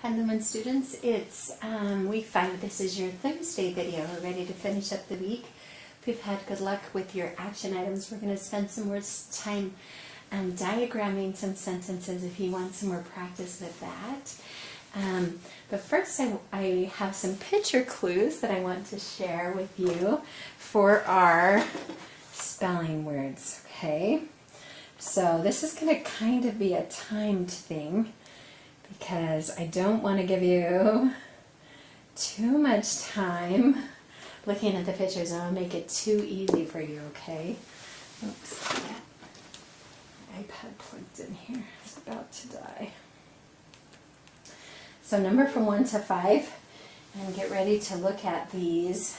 Hi Lumen students, it's week 5. This is your Thursday video. We're ready to finish up the week. If you've had good luck with your action items, we're going to spend some more time diagramming some sentences if you want some more practice with that. But first I have some picture clues that I want to share with you for our spelling words, okay? So this is going to kind of be a timed thing, because I don't want to give you too much time looking at the pictures and I'll make it too easy for you, okay? Oops, my iPad plugged in here. It's about to die. So number from 1 to 5, and get ready to look at these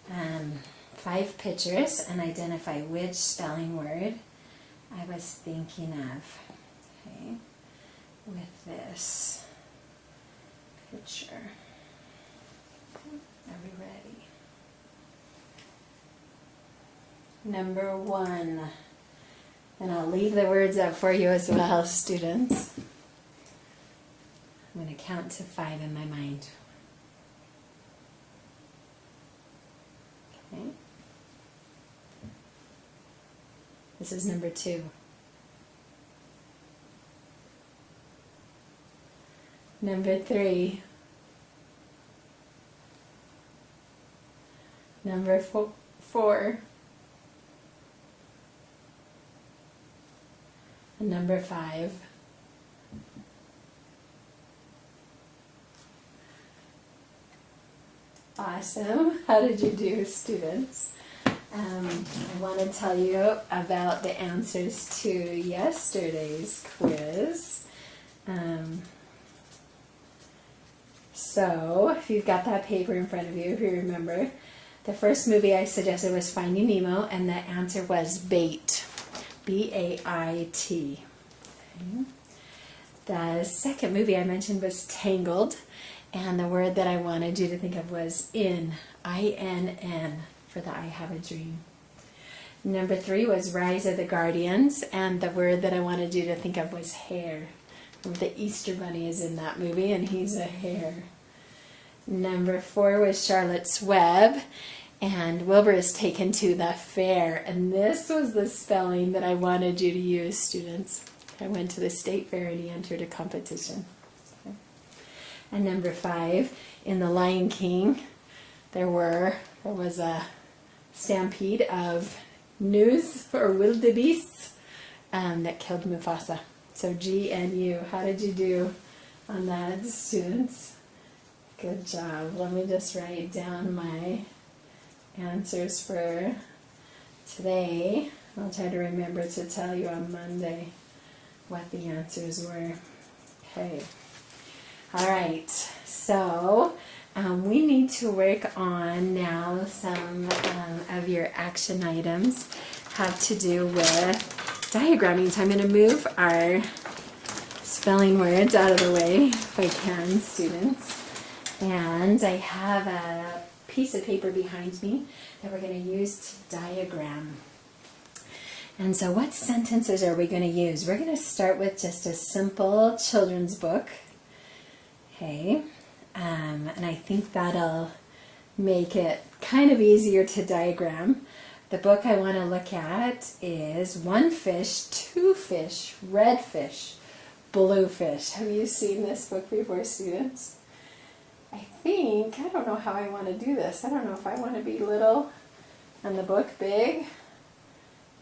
5 pictures and identify which spelling word I was thinking of, okay? With this picture. Are we ready? Number 1. And I'll leave the words up for you as well, students. I'm going to count to 5 in my mind. Okay. This is number 2. Number 3. Number 4. And number 5. Awesome. How did you do, students? I want to tell you about the answers to yesterday's quiz. So, if you've got that paper in front of you, if you remember, the first movie I suggested was Finding Nemo, and the answer was bait. B-A-I-T. Okay. The second movie I mentioned was Tangled, and the word that I wanted you to think of was in, I-N-N, for the I Have a Dream. Number 3 was Rise of the Guardians, and the word that I wanted you to think of was hare. The Easter Bunny is in that movie, and he's a hare. Number 4 was Charlotte's Web, and Wilbur is taken to the fair. And this was the spelling that I wanted you to use, students. I went to the state fair and he entered a competition. Okay. And number 5, in The Lion King, there was a stampede of gnus or wildebeests that killed Mufasa. So G-N-U. How did you do on that, students? Good job. Let me just write down my answers for today. I'll try to remember to tell you on Monday what the answers were. Okay. All right. So we need to work on now some of your action items have to do with diagramming. So I'm going to move our spelling words out of the way if I can, students. And I have a piece of paper behind me that we're going to use to diagram. And so what sentences are we going to use? We're going to start with just a simple children's book. Okay. And I think that'll make it kind of easier to diagram. The book I want to look at is One Fish, Two Fish, Red Fish, Blue Fish. Have you seen this book before, students? I don't know how I want to do this. I don't know if I want to be little and the book big,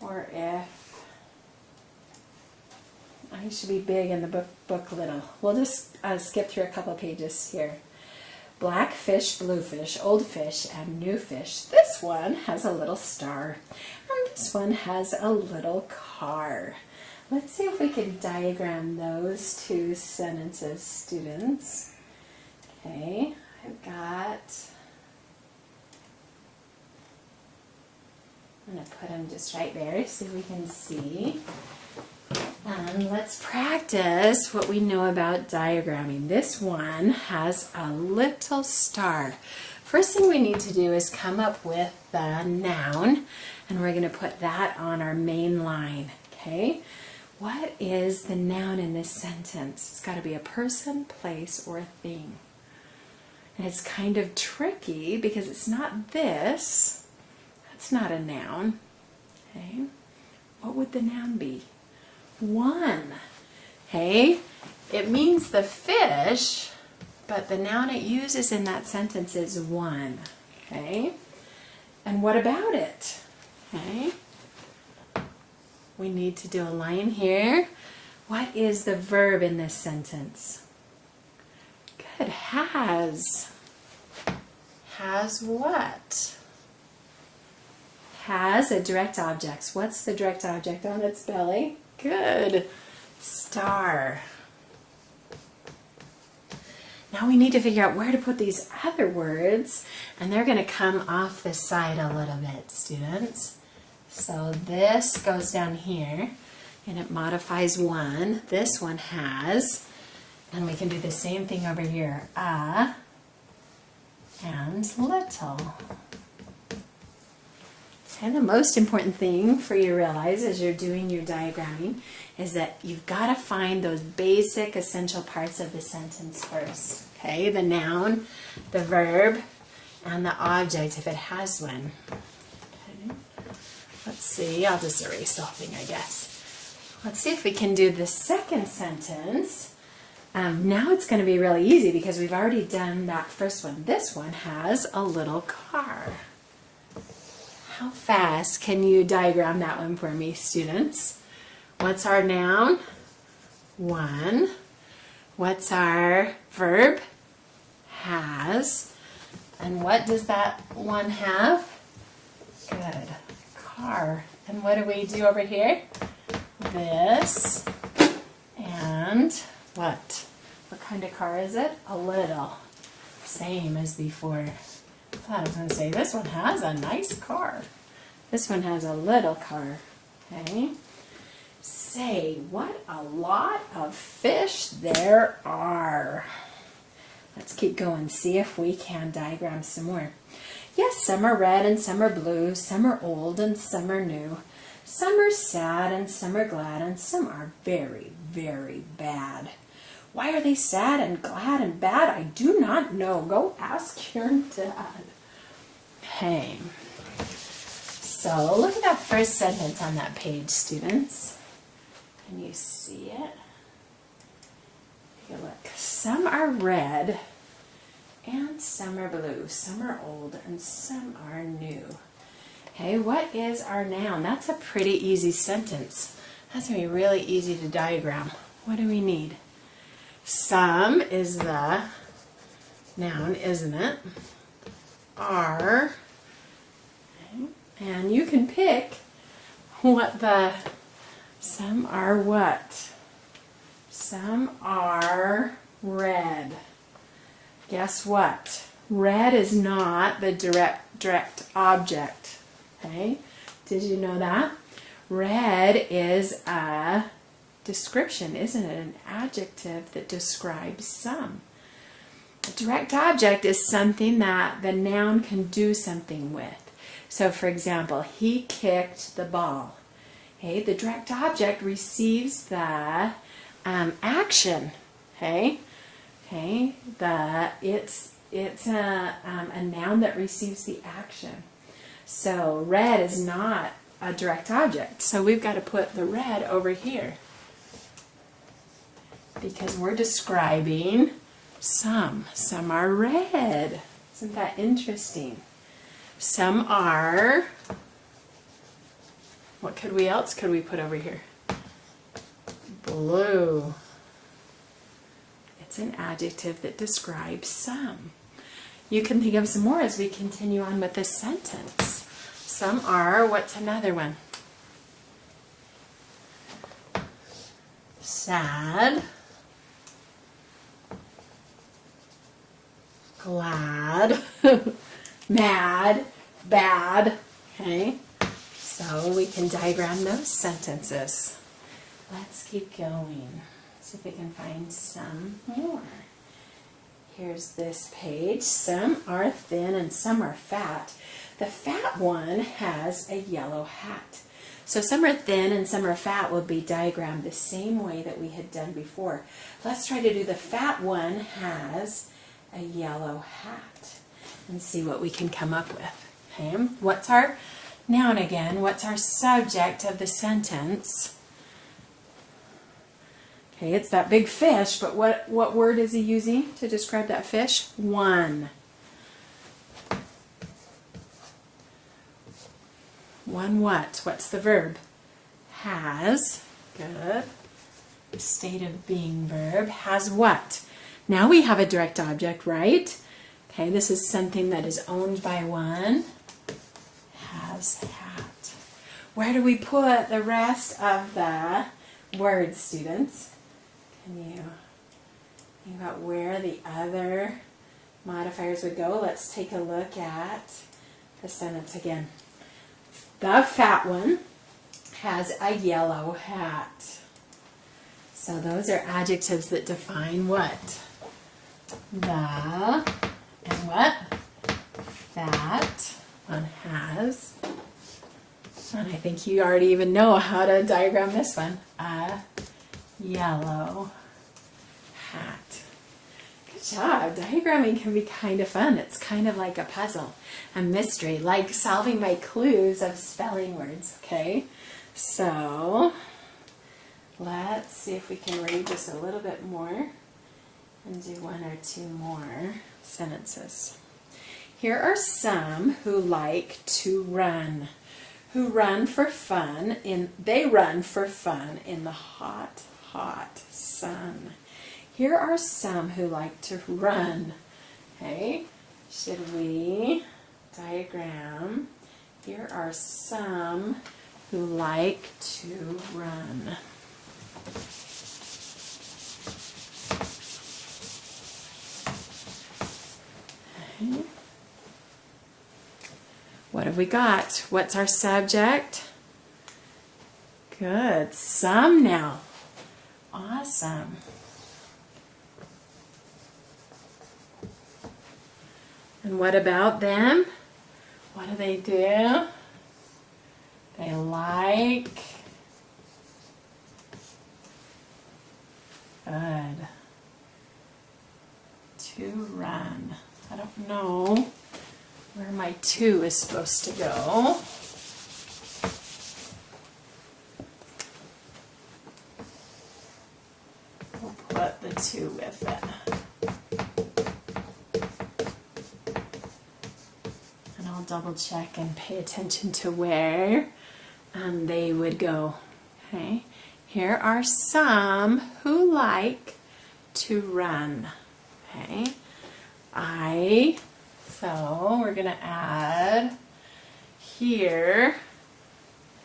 or if I should be big and the book little. We'll just skip through a couple pages here. Black fish, blue fish, old fish, and new fish. This one has a little star, and this one has a little car. Let's see if we can diagram those two sentences, students. Okay, I'm going to put them just right there so we can see. And let's practice what we know about diagramming. This one has a little star. First thing we need to do is come up with the noun, and we're going to put that on our main line. Okay? What is the noun in this sentence? It's got to be a person, place, or a thing. And it's kind of tricky because it's not this. That's not a noun. Okay. What would the noun be? One. Okay. It means the fish, but the noun it uses in that sentence is one. Okay. And what about it? Okay. We need to do a line here. What is the verb in this sentence? Good. Has. Has what? Has a direct object. What's the direct object on its belly? Good. Star. Now we need to figure out where to put these other words, and they're going to come off the side a little bit, students. So this goes down here, and it modifies one. This one has, and we can do the same thing over here. A and little. And the most important thing for you to realize as you're doing your diagramming is that you've got to find those basic essential parts of the sentence first. Okay, the noun, the verb, and the object if it has one. Okay. Let's see, I'll just erase the whole thing, I guess. Let's see if we can do the second sentence. Now it's going to be really easy because we've already done that first one. This one has a little car. How fast can you diagram that one for me, students? What's our noun? One. What's our verb? Has. And what does that one have? Good. Car. And what do we do over here? This. And what? What kind of car is it? A little. Same as before. I thought I was going to say this one has a nice car. This one has a little car. Okay. Say, what a lot of fish there are. Let's keep going. See if we can diagram some more. Yes, some are red and some are blue. Some are old and some are new. Some are sad and some are glad and some are very, very bad. Why are they sad and glad and bad? I do not know. Go ask your dad. Okay. So look at that first sentence on that page, students. Can you see it? Take a look. Some are red and some are blue. Some are old and some are new. Okay, what is our noun? That's a pretty easy sentence. That's going to be really easy to diagram. What do we need? Some is the noun, isn't it? Are. Okay. And you can pick what the, some are what? Some are red. Guess what? Red is not the direct object. Okay? Did you know that? Red is a description, isn't it? An adjective that describes some. A direct object is something that the noun can do something with. So, for example, he kicked the ball. Okay, the direct object receives the action. Okay, it's a noun that receives the action. So red is not a direct object. So we've got to put the red over here because we're describing some. Some are red. Isn't that interesting? Some are, what else could we put over here? Blue. It's an adjective that describes some. You can think of some more as we continue on with this sentence. Some are, what's another one? Sad, glad, mad, bad. Okay, so we can diagram those sentences. Let's keep going. See if we can find some more. Here's this page. Some are thin and some are fat. The fat one has a yellow hat. So some are thin and some are fat will be diagrammed the same way that we had done before. Let's try to do the fat one has a yellow hat and see what we can come up with. Okay, what's our noun again? What's our subject of the sentence? Okay, it's that big fish, but what word is he using to describe that fish? One. One what? What's the verb? Has. Good. State of being verb. Has what? Now we have a direct object, right? Okay, this is something that is owned by one. Has hat. Where do we put the rest of the words, students? Can you think about where the other modifiers would go? Let's take a look at the sentence again. The fat one has a yellow hat. So those are adjectives that define what? The and what? That one has. And I think you already even know how to diagram this one. A yellow hat. Good job. Diagramming can be kind of fun. It's kind of like a puzzle, a mystery, like solving by clues of spelling words, okay? So let's see if we can read just a little bit more and do one or two more sentences. Here are some who like to run. Who run for fun they run for fun in the hot, hot sun. Here are some who like to run. Okay, should we diagram? Here are some who like to run. Okay. What have we got? What's our subject? Good. Some now. Awesome. And what about them? What do? They like. Good. To run. I don't know where my to is supposed to go. We'll put the to with it. And I'll double check and pay attention to where they would go. Okay. Here are some who like to run. Okay. So we're going to add here,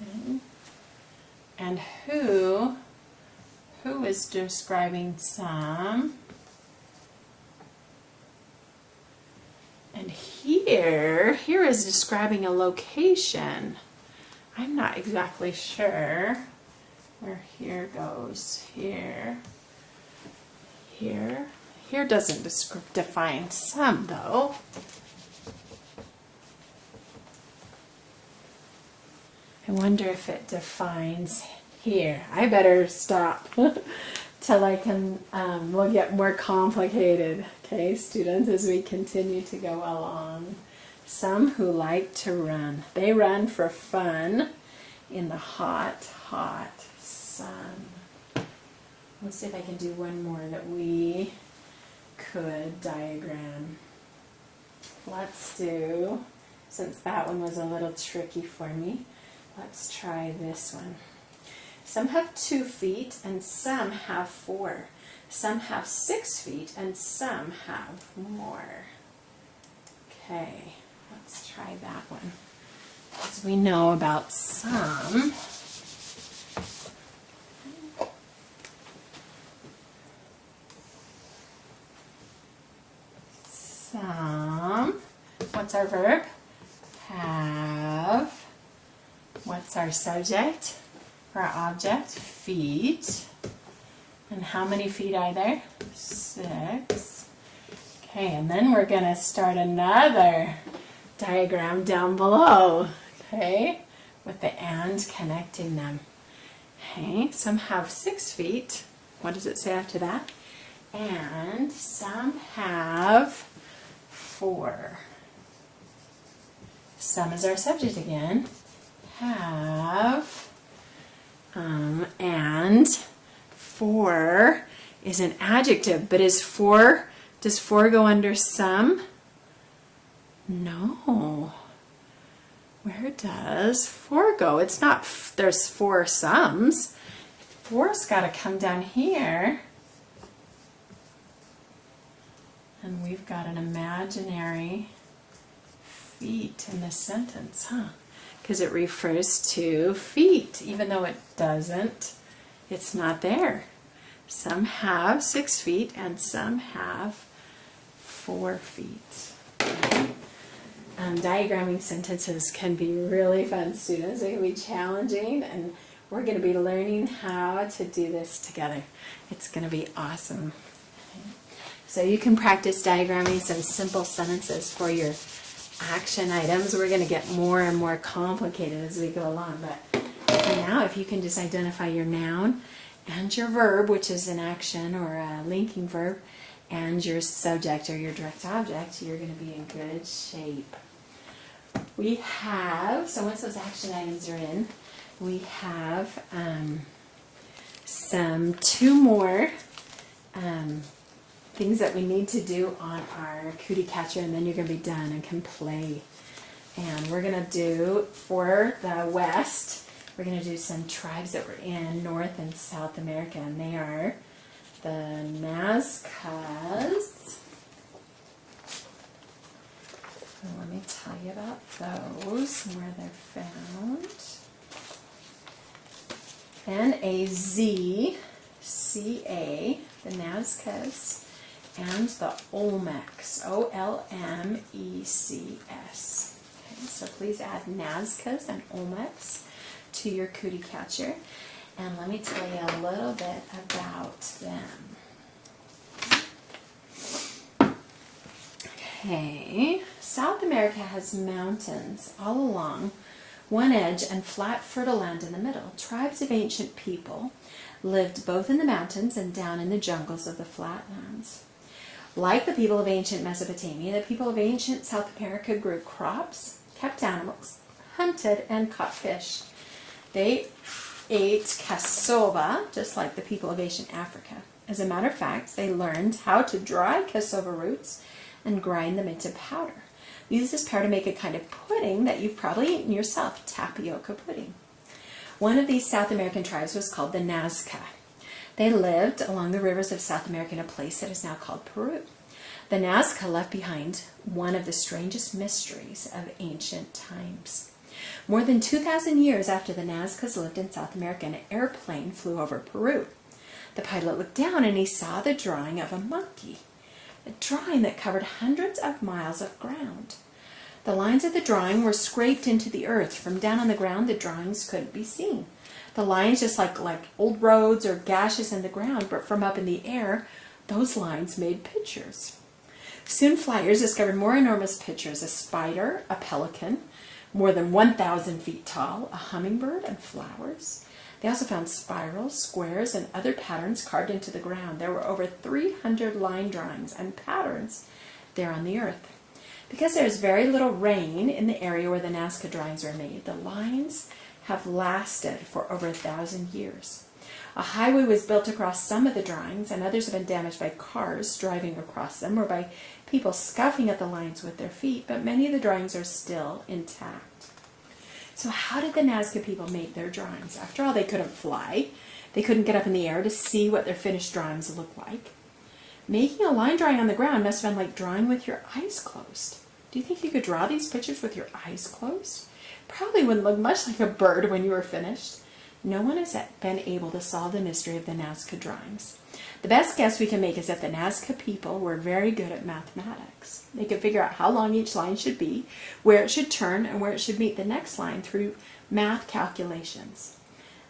okay, and who is describing some, and here is describing a location. I'm not exactly sure where here goes. Here doesn't define some though. I wonder if it defines here. I better stop till I can, we'll get more complicated, okay, students, as we continue to go along. Some who like to run. They run for fun in the hot, hot sun. Let's see if I can do one more that we could diagram. Let's do, since that one was a little tricky for me, let's try this one. Some have 2 feet and some have 4. Some have 6 feet and some have more. Okay, let's try that one. As we know about some, what's our verb? Have. What's our subject? Our object? Feet. And how many feet are there? 6. Okay, and then we're going to start another diagram down below. Okay, with the and connecting them. Okay, some have 6 feet. What does it say after that? And some have 4. Some is our subject again. Have, and 4 is an adjective, but does 4 go under some? No. Where does 4 go? It's not, there's 4 sums. 4's got to come down here. And we've got an imaginary feet in this sentence, huh? Because it refers to feet, even though it doesn't. It's not there. Some have 6 feet and some have 4 feet. Diagramming sentences can be really fun, students. It can be challenging, and we're going to be learning how to do this together. It's going to be awesome. So you can practice diagramming some simple sentences for your action items. We're going to get more and more complicated as we go along, but for now, if you can just identify your noun and your verb, which is an action or a linking verb, and your subject or your direct object, you're going to be in good shape. We have, so once those action items are in, we have 2 more things that we need to do on our cootie catcher, and then you're going to be done and can play. And we're going to do, for the West, we're going to do some tribes that were in North and South America, and they are the Nazcas. So let me tell you about those, where they're found. N-A-Z-C-A, the Nazcas, and the Olmecs, O-L-M-E-C-S. Okay, so please add Nazcas and Olmecs to your cootie catcher, and let me tell you a little bit about them. Okay, South America has mountains all along one edge and flat fertile land in the middle. Tribes of ancient people lived both in the mountains and down in the jungles of the flatlands. Like the people of ancient Mesopotamia, the people of ancient South America grew crops, kept animals, hunted, and caught fish. They ate cassava, just like the people of ancient Africa. As a matter of fact, they learned how to dry cassava roots and grind them into powder. We use this powder to make a kind of pudding that you've probably eaten yourself, tapioca pudding. One of these South American tribes was called the Nazca. They lived along the rivers of South America in a place that is now called Peru. The Nazca left behind one of the strangest mysteries of ancient times. More than 2,000 years after the Nazcas lived in South America, an airplane flew over Peru. The pilot looked down and he saw the drawing of a monkey, a drawing that covered hundreds of miles of ground. The lines of the drawing were scraped into the earth. From down on the ground, the drawings couldn't be seen. The lines, just like old roads or gashes in the ground, but from up in the air, those lines made pictures. Soon flyers discovered more enormous pictures: a spider, a pelican, more than 1,000 feet tall, a hummingbird, and flowers. They also found spirals, squares, and other patterns carved into the ground. There were over 300 line drawings and patterns there on the earth. Because there is very little rain in the area where the Nazca drawings were made, the lines have lasted for over 1,000 years. A highway was built across some of the drawings, and others have been damaged by cars driving across them or by people scuffing at the lines with their feet, but many of the drawings are still intact. So how did the Nazca people make their drawings? After all, they couldn't fly. They couldn't get up in the air to see what their finished drawings looked like. Making a line drawing on the ground must have been like drawing with your eyes closed. Do you think you could draw these pictures with your eyes closed? Probably wouldn't look much like a bird when you were finished. No one has been able to solve the mystery of the Nazca drawings. The best guess we can make is that the Nazca people were very good at mathematics. They could figure out how long each line should be, where it should turn, and where it should meet the next line through math calculations.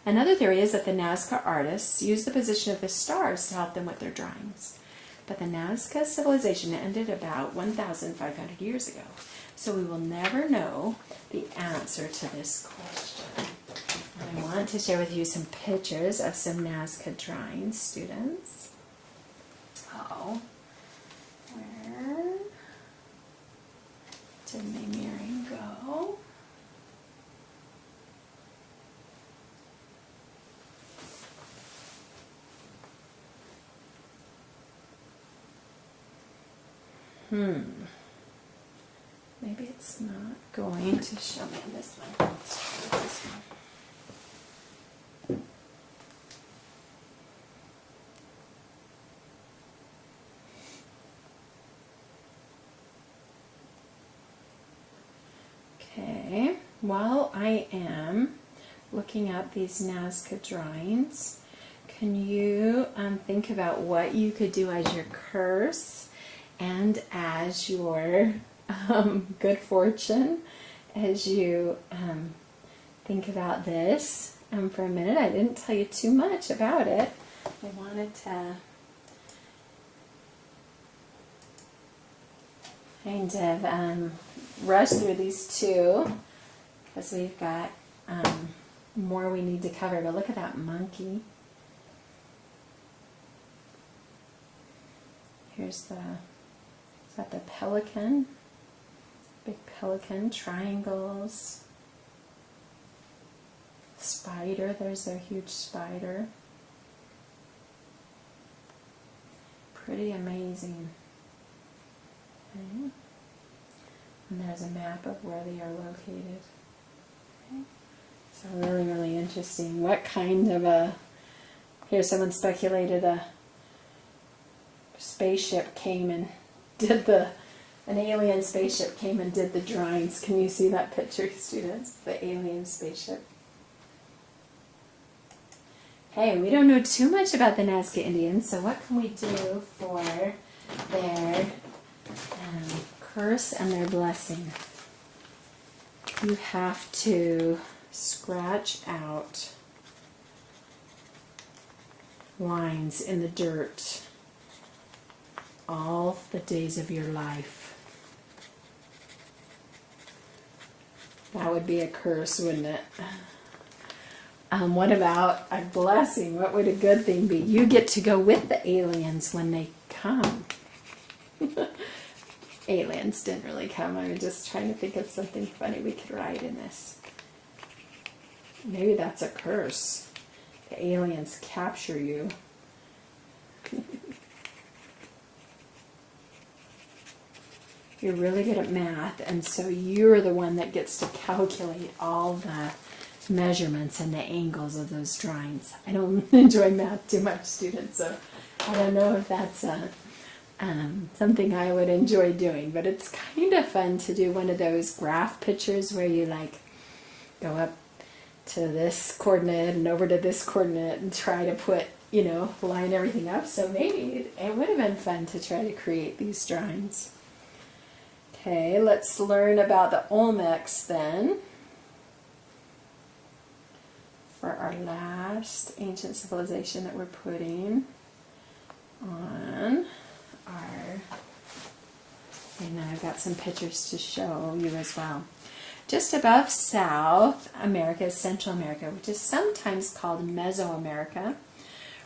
Another theory is that the Nazca artists used the position of the stars to help them with their drawings. But the Nazca civilization ended about 1,500 years ago. So we will never know the answer to this question. And I want to share with you some pictures of some Nazca drawings, students. Oh, where did my mirroring go? Maybe it's not going to show me on this one. Let's try this one. Okay, while I am looking at these Nazca drawings, can you think about what you could do as your curse and as your good fortune as you think about this for a minute? I didn't tell you too much about it. I wanted to kind of rush through these two because we've got more we need to cover. But look at that monkey. Here's is that the pelican? Big pelican, triangles, spider, there's their huge spider. Pretty amazing. Okay. And there's a map of where they are located. Okay. So really, really interesting. What kind of here someone speculated a spaceship came and did an alien spaceship came and did the drawings. Can you see that picture, students? The alien spaceship. Hey, we don't know too much about the Nazca Indians, so what can we do for their curse and their blessing? You have to scratch out lines in the dirt all the days of your life. That would be a curse, wouldn't it? What about a blessing? What would a good thing be? You get to go with the aliens when they come. Aliens didn't really come. I was just trying to think of something funny we could write in this. Maybe that's a curse. The aliens capture you. You're really good at math, and so you're the one that gets to calculate all the measurements and the angles of those drawings. I don't enjoy math too much, students, so I don't know if that's something I would enjoy doing, but it's kind of fun to do one of those graph pictures where you like go up to this coordinate and over to this coordinate and try to put, line everything up. So maybe it would have been fun to try to create these drawings. Okay, let's learn about the Olmecs then. For our last ancient civilization that we're putting on our, and then I've got some pictures to show you as well. Just above South America is Central America, which is sometimes called Mesoamerica.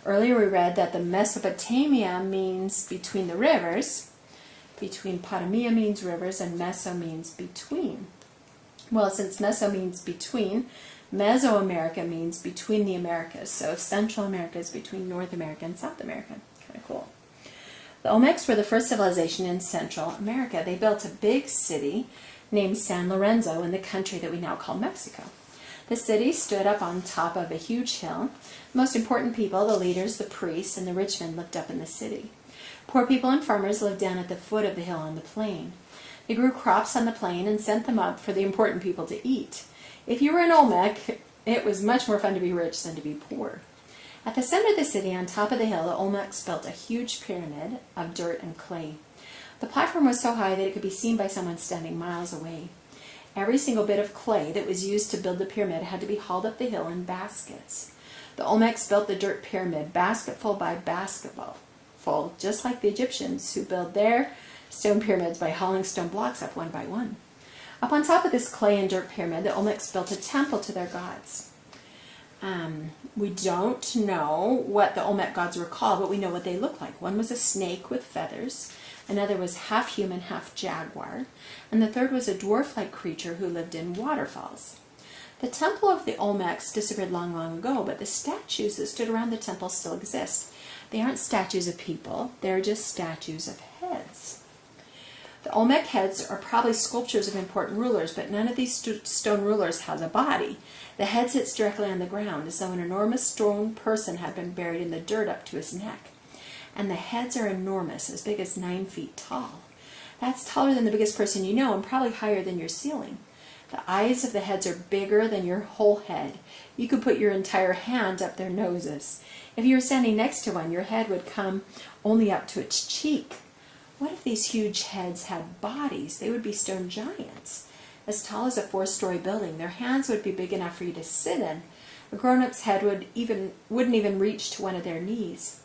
Earlier we read that the Mesopotamia means between the rivers. Between Potamia means rivers and Meso means between. Well, since Meso means between, Mesoamerica means between the Americas. So Central America is between North America and South America. Kind of cool. The Olmecs were the first civilization in Central America. They built a big city named San Lorenzo in the country that we now call Mexico. The city stood up on top of a huge hill. The most important people, the leaders, the priests, and the rich men lived up in the city. Poor people and farmers lived down at the foot of the hill on the plain. They grew crops on the plain and sent them up for the important people to eat. If you were an Olmec, it was much more fun to be rich than to be poor. At the center of the city, on top of the hill, the Olmecs built a huge pyramid of dirt and clay. The platform was so high that it could be seen by someone standing miles away. Every single bit of clay that was used to build the pyramid had to be hauled up the hill in baskets. The Olmecs built the dirt pyramid basketful by basketful. careful, just like the Egyptians who build their stone pyramids by hauling stone blocks up one by one. Up on top of this clay and dirt pyramid, the Olmecs built a temple to their gods. We don't know what the Olmec gods were called, but we know what they looked like. One was a snake with feathers, another was half human, half jaguar, and the third was a dwarf-like creature who lived in waterfalls. The temple of the Olmecs disappeared long, long ago, but the statues that stood around the temple still exist. They aren't statues of people, they're just statues of heads. The Olmec heads are probably sculptures of important rulers, but none of these stone rulers has a body. The head sits directly on the ground, as though an enormous stone person had been buried in the dirt up to his neck. And the heads are enormous, as big as 9 feet tall. That's taller than the biggest person you know, and probably higher than your ceiling. The eyes of the heads are bigger than your whole head. You could put your entire hand up their noses. If you were standing next to one, your head would come only up to its cheek. What if these huge heads had bodies? They would be stone giants, as tall as a 4-story building. Their hands would be big enough for you to sit in. A grown-up's head wouldn't even reach to one of their knees.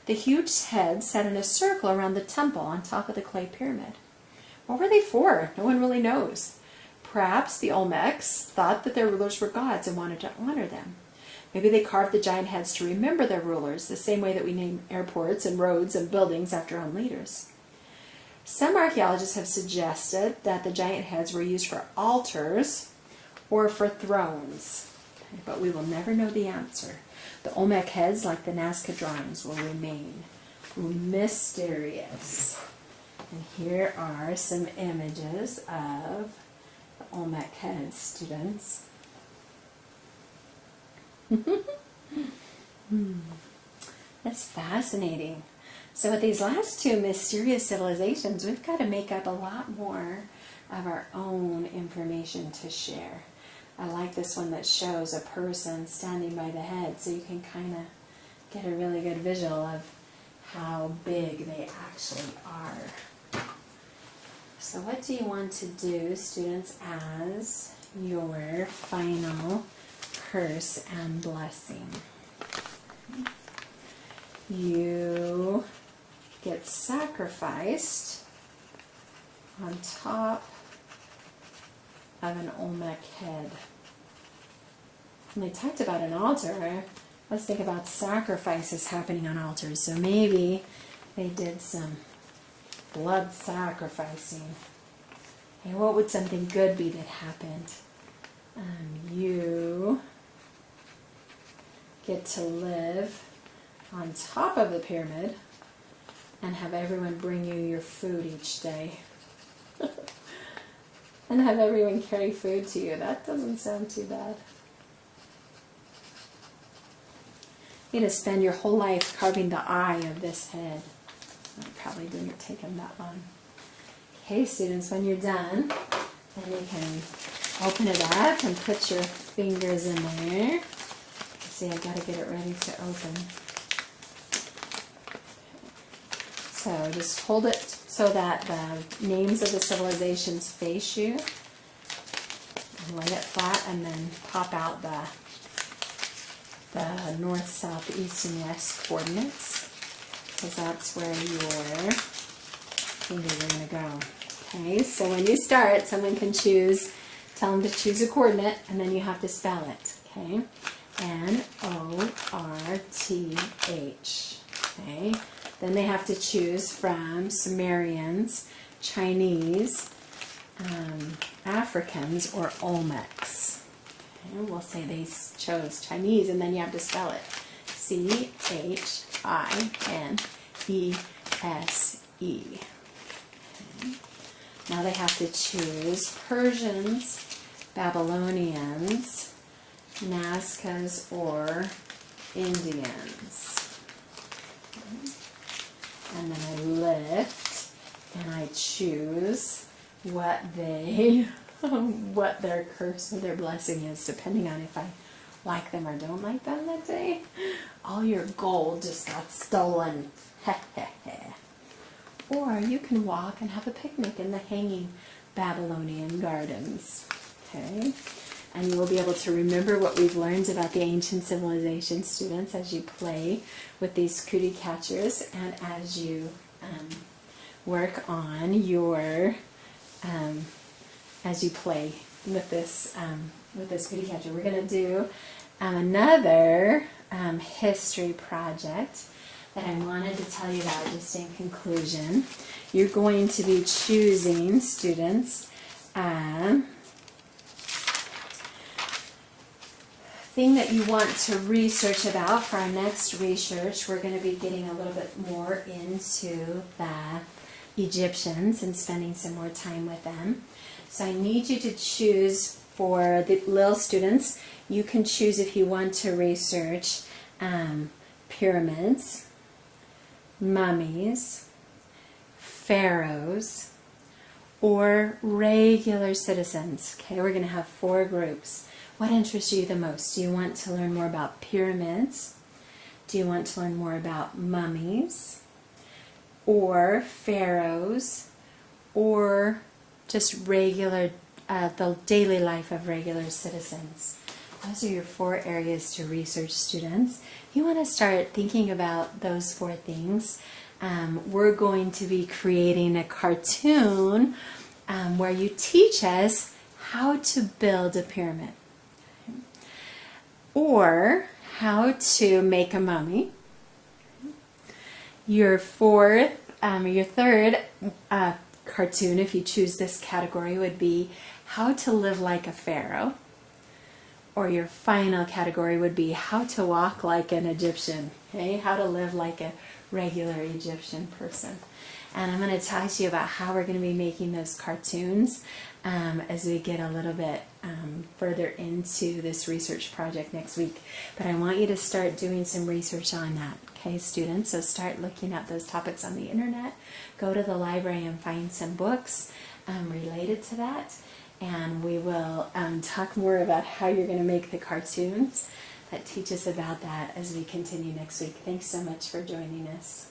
The huge heads sat in a circle around the temple on top of the clay pyramid. What were they for? No one really knows. Perhaps the Olmecs thought that their rulers were gods and wanted to honor them. Maybe they carved the giant heads to remember their rulers, the same way that we name airports and roads and buildings after our own leaders. Some archaeologists have suggested that the giant heads were used for altars or for thrones, but we will never know the answer. The Olmec heads, like the Nazca drawings, will remain mysterious. And here are some images of the Olmec heads, students. That's fascinating. So with these last two mysterious civilizations, we've got to make up a lot more of our own information to share. I like this one that shows a person standing by the head, so you can kind of get a really good visual of how big they actually are. So what do you want to do, students, as your final curse and blessing? You get sacrificed on top of an Olmec head. When they talked about an altar, let's think about sacrifices happening on altars. So maybe they did some blood sacrificing. And what would something good be that happened? You get to live on top of the pyramid and have everyone bring you your food each day. And have everyone carry food to you. That doesn't sound too bad. You get to spend your whole life carving the eye of this head. That probably didn't take them that long. Okay, students, when you're done, then you can open it up and put your fingers in there. See, I've got to get it ready to open. So just hold it so that the names of the civilizations face you. And lay it flat and then pop out the north, south, east, and west coordinates, because that's where your fingers are going to go. Okay, so when you start, someone can choose, tell them to choose a coordinate, and then you have to spell it. Okay, N-O-R-T-H. Okay, then they have to choose from Sumerians, Chinese, Africans, or Olmecs. Okay, we'll say they chose Chinese, and then you have to spell it. C-H-I-N-E-S-E. Okay. Now they have to choose Persians, Babylonians, Nazcas, or Indians. Okay. And then I lift, and I choose what their curse or their blessing is, depending on if I like them or don't like them that day. All your gold just got stolen. Or you can walk and have a picnic in the hanging Babylonian gardens. Okay, and you will be able to remember what we've learned about the ancient civilization, students, as you play with these cootie catchers and as you work on your, as you play with this cootie catcher. We're going to do another history project that I wanted to tell you about just in conclusion. You're going to be choosing, students, thing that you want to research about for our next research. We're going to be getting a little bit more into the Egyptians and spending some more time with them. So I need you to choose for the little students. You can choose if you want to research pyramids, mummies, pharaohs, or regular citizens. Okay, we're going to have 4 groups. What interests you the most? Do you want to learn more about pyramids? Do you want to learn more about mummies? Or pharaohs? Or just regular, the daily life of regular citizens? Those are your 4 areas to research, students. If you want to start thinking about those 4 things, we're going to be creating a cartoon where you teach us how to build a pyramid. Or how to make a mummy. Your third cartoon, if you choose this category, would be how to live like a pharaoh. Or your final category would be how to walk like an Egyptian. Okay? How to live like a regular Egyptian person. And I'm going to talk to you about how we're going to be making those cartoons as we get a little bit further into this research project next week. But I want you to start doing some research on that, okay, students? So start looking at those topics on the internet. Go to the library and find some books related to that. And we will talk more about how you're going to make the cartoons that teach us about that as we continue next week. Thanks so much for joining us.